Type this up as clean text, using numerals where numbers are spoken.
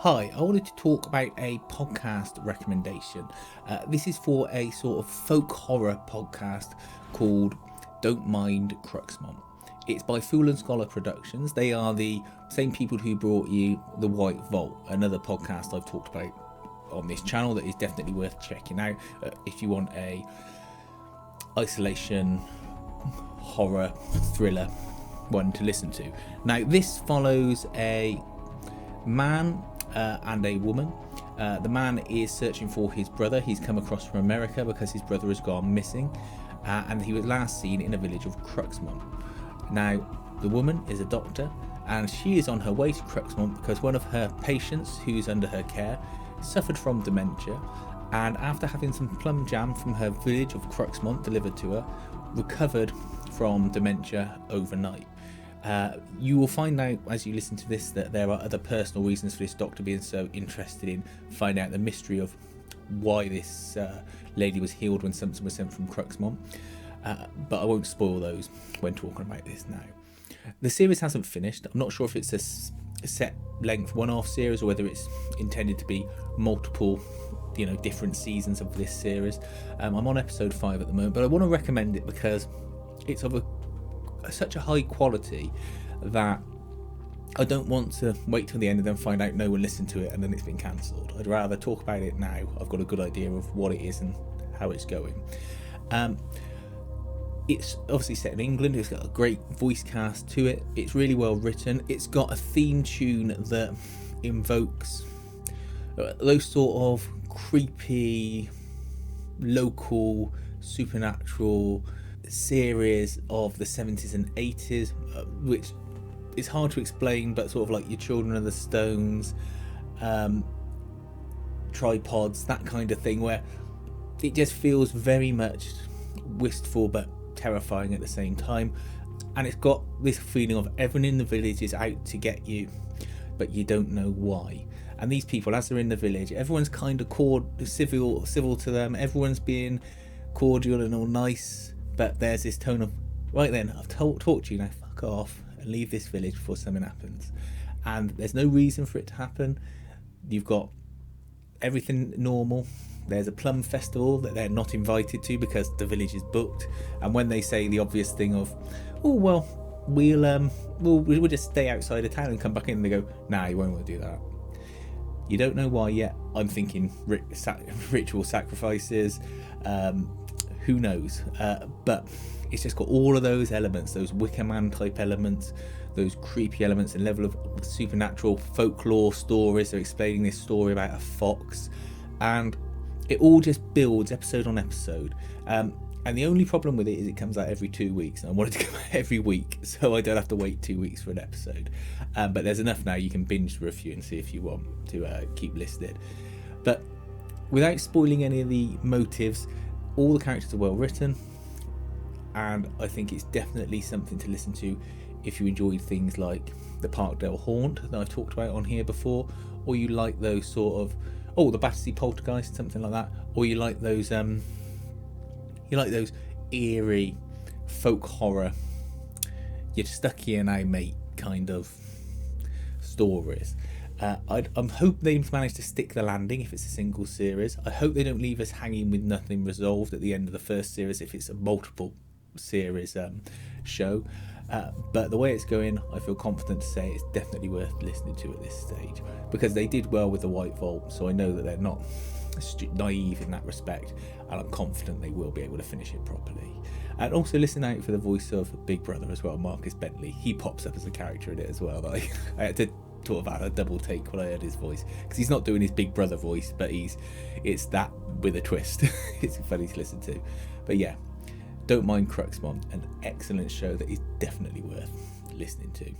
Hi, I wanted to talk about a podcast recommendation. This is for a sort of folk horror podcast called Don't Mind Cruxmont. It's by Fool and Scholar Productions. They are the same people who brought you The White Vault, another podcast I've talked about on this channel that is definitely worth checking out if you want a isolation horror thriller one to listen to. Now, this follows a man and a woman. The man is searching for his brother. He's come across from America because his brother has gone missing, and he was last seen in a village of Cruxmont. Now, the woman is a doctor, and she is on her way to Cruxmont because one of her patients who's under her care suffered from dementia, and after having some plum jam from her village of Cruxmont delivered to her, recovered from dementia overnight. You will find out as you listen to this that there are other personal reasons for this doctor being so interested in finding out the mystery of why this lady was healed when something was sent from Cruxmont. But I won't spoil those when talking about this now. The series hasn't finished. I'm not sure if it's a set length one-off series or whether it's intended to be multiple, different seasons of this series. I'm on episode 5 at the moment, but I want to recommend it because it's of such a high quality that I don't want to wait till the end and then find out no one listened to it and then it's been cancelled. I'd rather talk about it now. I've got a good idea of what it is and how it's going. It's obviously set in England. It's got a great voice cast to it. It's really well written. It's got a theme tune that invokes those sort of creepy, local, supernatural series of the 70s and 80s, which is hard to explain, but sort of like your Children of the Stones, Tripods, that kind of thing, where it just feels very much wistful but terrifying at the same time. And it's got this feeling of everyone in the village is out to get you, but you don't know why. And these people, as they're in the village, everyone's kind of civil to them. Everyone's being cordial and all nice, but there's this tone of, right then, I've talked to you, now fuck off and leave this village before something happens. And there's no reason for it to happen. You've got everything normal. There's a plum festival that they're not invited to because the village is booked. And when they say the obvious thing of, oh well, we'll just stay outside of town and come back in, and they go, nah, you won't want to do that. You don't know why yet. I'm thinking ritual sacrifices, who knows, but it's just got all of those elements, those Wicker Man type elements, those creepy elements, and level of supernatural folklore stories. They're explaining this story about a fox, and it all just builds episode on episode. And the only problem with it is it comes out every 2 weeks, and I wanted to come out every week so I don't have to wait 2 weeks for an episode. But there's enough now you can binge through a few and see if you want to keep listed. But without spoiling any of the motives, all the characters are well written, and I think it's definitely something to listen to if you enjoyed things like the Parkdale Haunt that I've talked about on here before, or you like those sort of the Battersea Poltergeist, something like that, or you like those eerie folk horror, you're stuck here now mate kind of stories. I'm hoping they manage to stick the landing if it's a single series. I hope they don't leave us hanging with nothing resolved at the end of the first series if it's a multiple series show. But the way it's going, I feel confident to say it's definitely worth listening to at this stage, because they did well with the White Vault, so I know that they're not naive in that respect, and I'm confident they will be able to finish it properly. And also listen out for the voice of Big Brother as well, Marcus Bentley. He pops up as a character in it as well. I had to sort of have a double take when I heard his voice, because he's not doing his Big Brother voice, but it's that with a twist. It's funny to listen to. But yeah, Don't Mind Cruxmont, an excellent show that is definitely worth listening to.